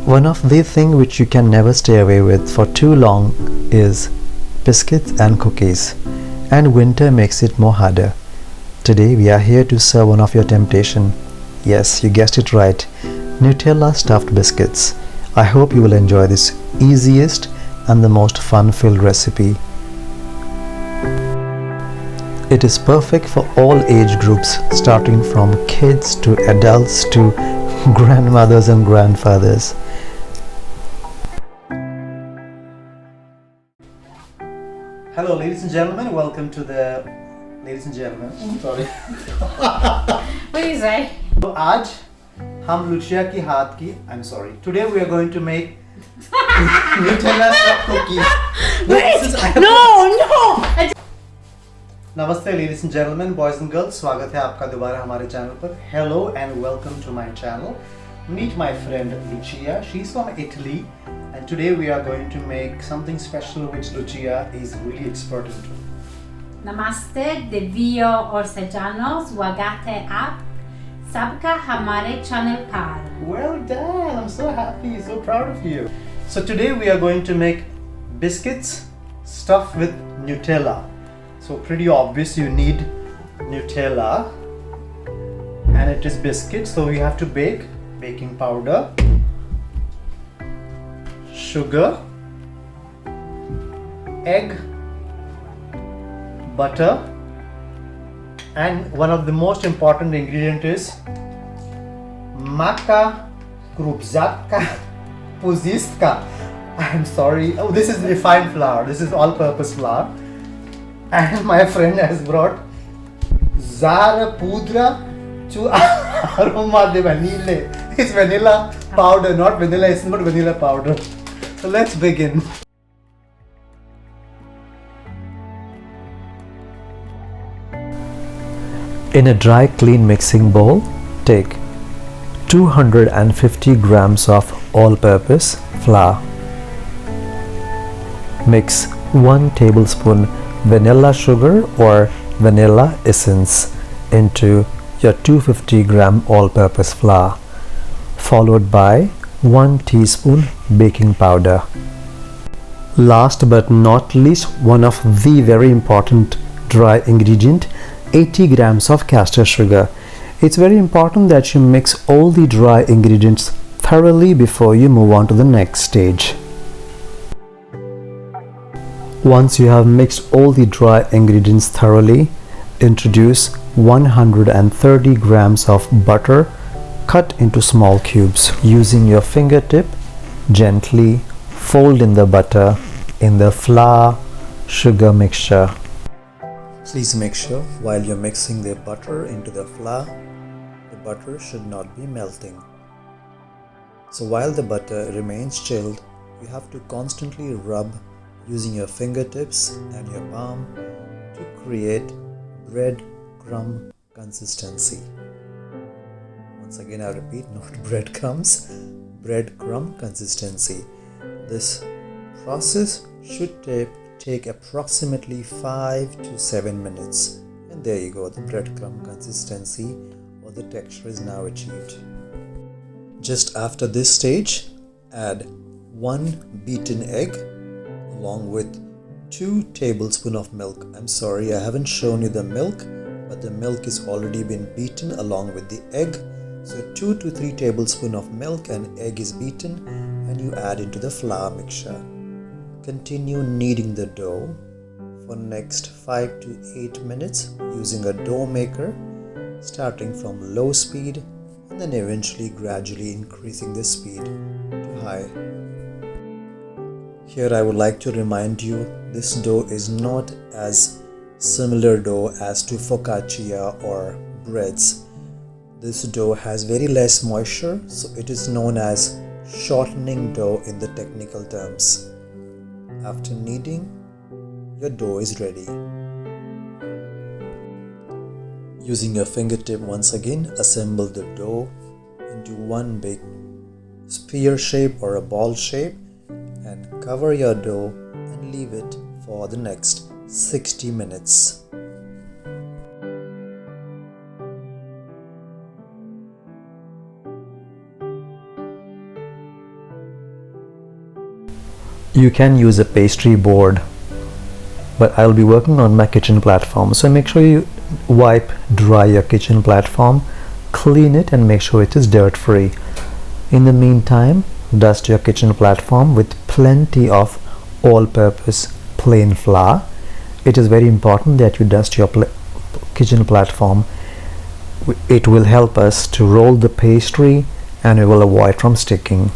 One of the things which you can never stay away with for too long is biscuits and cookies, and winter makes it more harder. Today we are here to serve one of your temptation. Yes, you guessed it right, Nutella stuffed biscuits. I hope you will enjoy this easiest and the most fun-filled recipe. It is perfect for all age groups, starting from kids to adults to grandmothers and grandfathers. Hello ladies and gentlemen, welcome to the ladies and gentlemen, sorry. What do you say? तो आज हम लुचिया की हाथ की I'm sorry. Today we are going to make Nutella stuffed cookies. No! Namaste ladies and gentlemen, boys and girls. स्वागत है आपका दोबारा हमारे चैनल पर. Hello and welcome to my channel. Meet my friend Lucia. She's from Italy. And today we are going to make something special which Lucia is really expert into. Namaste, devio orsejanos, wagate आप सबका हमारे channel पर. Well done! I'm so happy, so proud of you. So today we are going to make biscuits stuffed with Nutella. So pretty obvious you need Nutella and it is biscuits, so we have to bake baking powder, sugar, egg, butter, and one of the most important ingredient is maca krupzatka puzistka. I'm sorry. Oh, this is refined flour. This is all-purpose flour. And my friend has brought Zara Pudra to Aroma de Vanille. It's vanilla powder, not vanilla. It's not vanilla powder. So let's begin. In a dry clean mixing bowl, take 250 grams of all-purpose flour. Mix 1 tablespoon vanilla sugar or vanilla essence into your 250 gram all-purpose flour, followed by 1 teaspoon baking powder. Last but not least, one of the very important dry ingredient, 80 grams of castor sugar. It's very important that you mix all the dry ingredients thoroughly before you move on to the next stage. Once you have mixed all the dry ingredients thoroughly, introduce 130 grams of butter cut into small cubes. Using your fingertip, gently fold in the butter in the flour sugar mixture. Please make sure while you're mixing the butter into the flour, the butter should not be melting. So while the butter remains chilled, you have to constantly rub using your fingertips and your palm to create bread crumb consistency. Once again I repeat, not breadcrumbs, bread crumb consistency. This process should take approximately 5 to 7 minutes, and there you go, the breadcrumb consistency or the texture is now achieved. Just after this stage, add 1 beaten egg along with 2 tablespoons of milk. I'm sorry, I haven't shown you the milk, but the milk is already been beaten along with the egg. So 2 to 3 tablespoons of milk and egg is beaten, and you add into the flour mixture. Continue kneading the dough for next 5 to 8 minutes using a dough maker, starting from low speed and then eventually gradually increasing the speed to high. Here I would like to remind you, this dough is not as similar dough as to focaccia or breads. This dough has very less moisture, so it is known as shortening dough in the technical terms. After kneading, your dough is ready. Using your fingertip once again, assemble the dough into one big spear shape or a ball shape and cover your dough and leave it for the next 60 minutes. You can use a pastry board, but I'll be working on my kitchen platform, so make sure you wipe dry your kitchen platform, clean it, and make sure it is dirt free. In the meantime, dust your kitchen platform with plenty of all-purpose plain flour. It is very important that you dust your kitchen platform. It will help us to roll the pastry and it will avoid from sticking.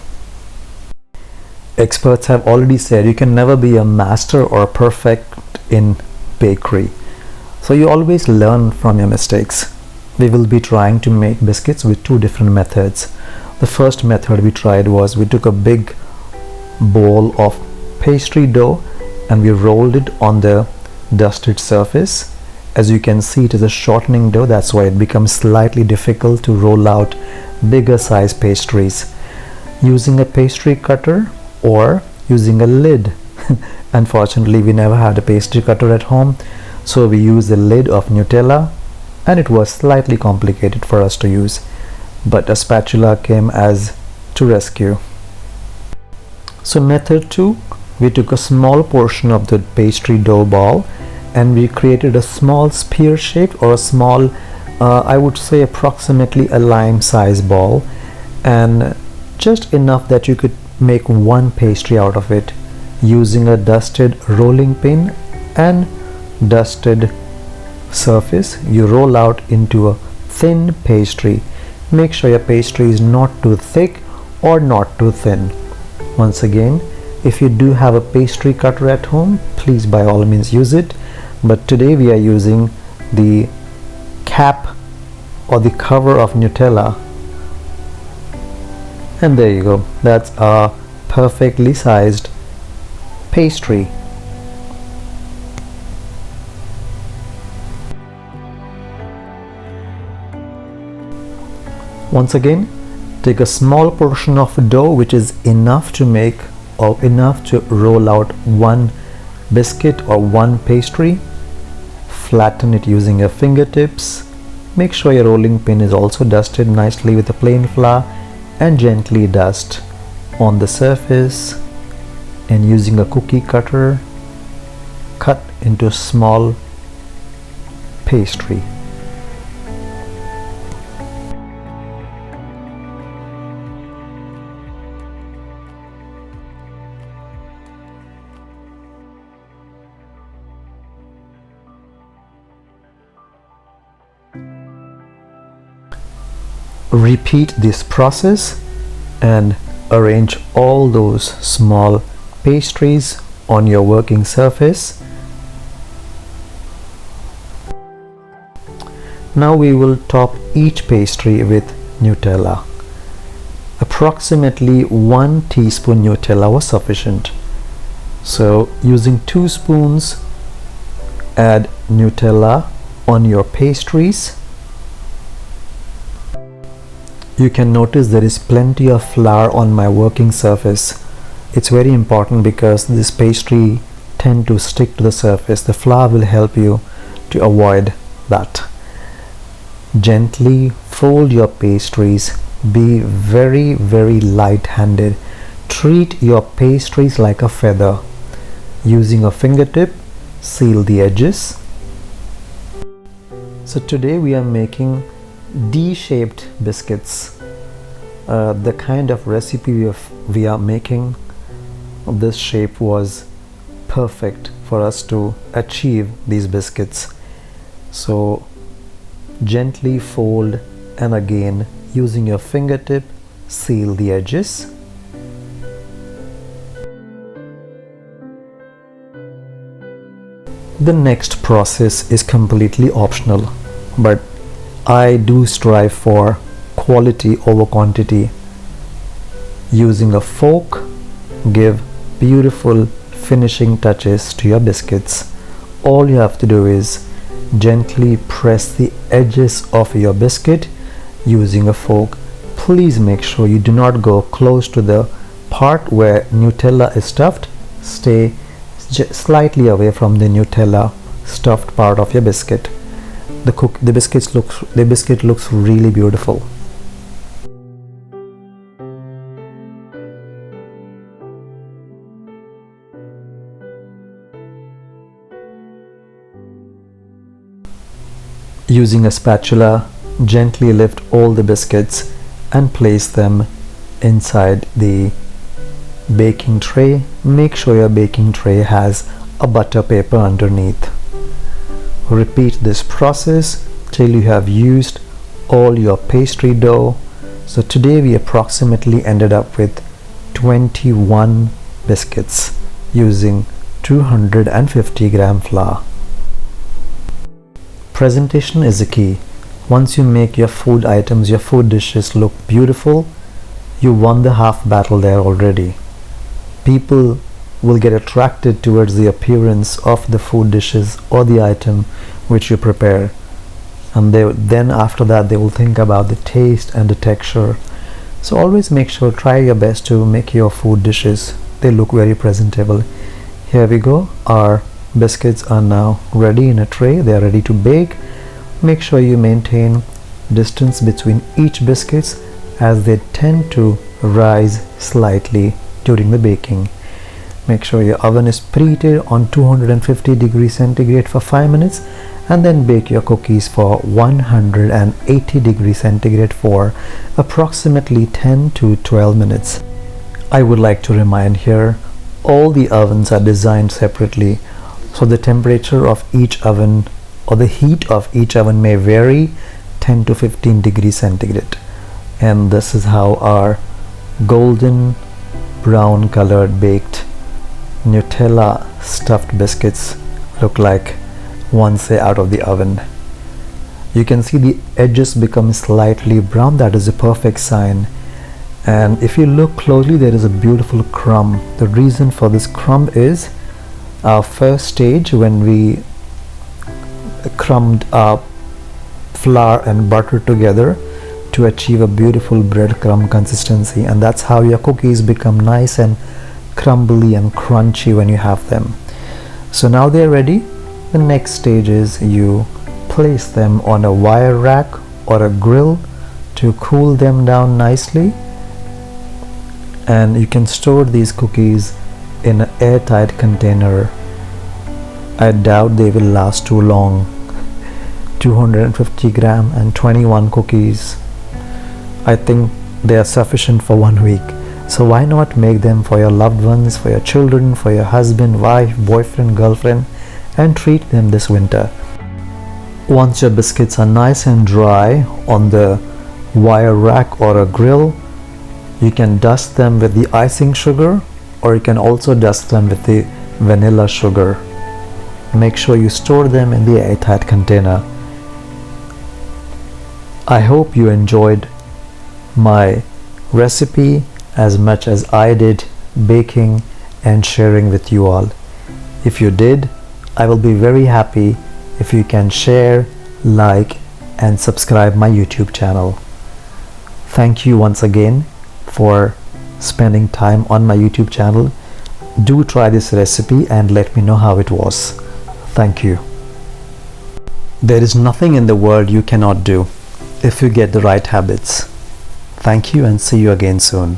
Experts have already said you can never be a master or perfect in bakery, so you always learn from your mistakes. We will be trying to make biscuits with two different methods. The first method we tried was we took a big bowl of pastry dough and we rolled it on the dusted surface. As you can see, it is a shortening dough, that's why it becomes slightly difficult to roll out bigger size pastries. Using a pastry cutter or using a lid. Unfortunately, we never had a pastry cutter at home, so we used the lid of Nutella, and it was slightly complicated for us to use, but a spatula came as to rescue. So method 2, we took a small portion of the pastry dough ball and we created a small spear shape, or a small I would say approximately a lime size ball, and just enough that you could make one pastry out of it. Using a dusted rolling pin and dusted surface, you roll out into a thin pastry. Make sure your pastry is not too thick or not too thin. Once again, if you do have a pastry cutter at home, please by all means use it, but today we are using the cap or the cover of Nutella, and there you go. That's a perfectly sized pastry. Once again, take a small portion of dough which is enough to make or enough to roll out one biscuit or one pastry. Flatten it using your fingertips. Make sure your rolling pin is also dusted nicely with a plain flour, and gently dust on the surface, and using a cookie cutter, cut into small pastry. Repeat this process and arrange all those small pastries on your working surface. Now we will top each pastry with Nutella. Approximately 1 teaspoon Nutella was sufficient. So using 2 spoons, add Nutella on your pastries. You can notice there is plenty of flour on my working surface. It's very important because this pastry tend to stick to the surface. The flour will help you to avoid that. Gently fold your pastries. Be very light-handed. Treat your pastries like a feather. Using a fingertip, seal the edges. So today we are making D-shaped biscuits. The kind of recipe we are making, this shape was perfect for us to achieve these biscuits. So gently fold and again using your fingertip seal the edges. The next process is completely optional, but I do strive for quality over quantity. Using a fork, give beautiful finishing touches to your biscuits. All you have to do is gently press the edges of your biscuit using a fork. Please make sure you do not go close to the part where Nutella is stuffed. Stay slightly away from the Nutella stuffed part of your biscuit. The biscuit looks really beautiful. Using a spatula, gently lift all the biscuits and place them inside the baking tray. Make sure your baking tray has a butter paper underneath. Repeat this process till you have used all your pastry dough. So today we approximately ended up with 21 biscuits using 250 gram flour. Presentation is the key. Once you make your food items, your food dishes look beautiful, you won the half battle there already. People will get attracted towards the appearance of the food dishes or the item which you prepare, and then after that they will think about the taste and the texture. So always make sure, try your best to make your food dishes, they look very presentable. Here we go, our biscuits are now ready in a tray, they are ready to bake. Make sure you maintain distance between each biscuits as they tend to rise slightly during the baking. Make sure your oven is preheated on 250 degrees centigrade for 5 minutes, and then bake your cookies for 180 degrees centigrade for approximately 10 to 12 minutes. I would like to remind here, all the ovens are designed separately, so the temperature of each oven or the heat of each oven may vary 10 to 15 degrees centigrade. And this is how our golden brown colored baked Nutella stuffed biscuits look like once they're out of the oven. You can see the edges become slightly brown. That is a perfect sign. And if you look closely, there is a beautiful crumb. The reason for this crumb is our first stage when we crumbed our flour and butter together to achieve a beautiful breadcrumb consistency, and that's how your cookies become nice and crumbly and crunchy when you have them. So now they're ready. The next stage is you place them on a wire rack or a grill to cool them down nicely, and you can store these cookies in an airtight container. I doubt they will last too long. 250 gram and 21 cookies, I think they are sufficient for 1 week. So why not make them for your loved ones, for your children, for your husband, wife, boyfriend, girlfriend, and treat them this winter. Once your biscuits are nice and dry on the wire rack or a grill, you can dust them with the icing sugar, or you can also dust them with the vanilla sugar. Make sure you store them in the airtight container. I hope you enjoyed my recipe as much as I did baking and sharing with you all. If you did, I will be very happy if you can share, like, and subscribe my YouTube channel. Thank you once again for spending time on my YouTube channel. Do try this recipe and let me know how it was. Thank you. There is nothing in the world you cannot do if you get the right habits. Thank you and see you again soon.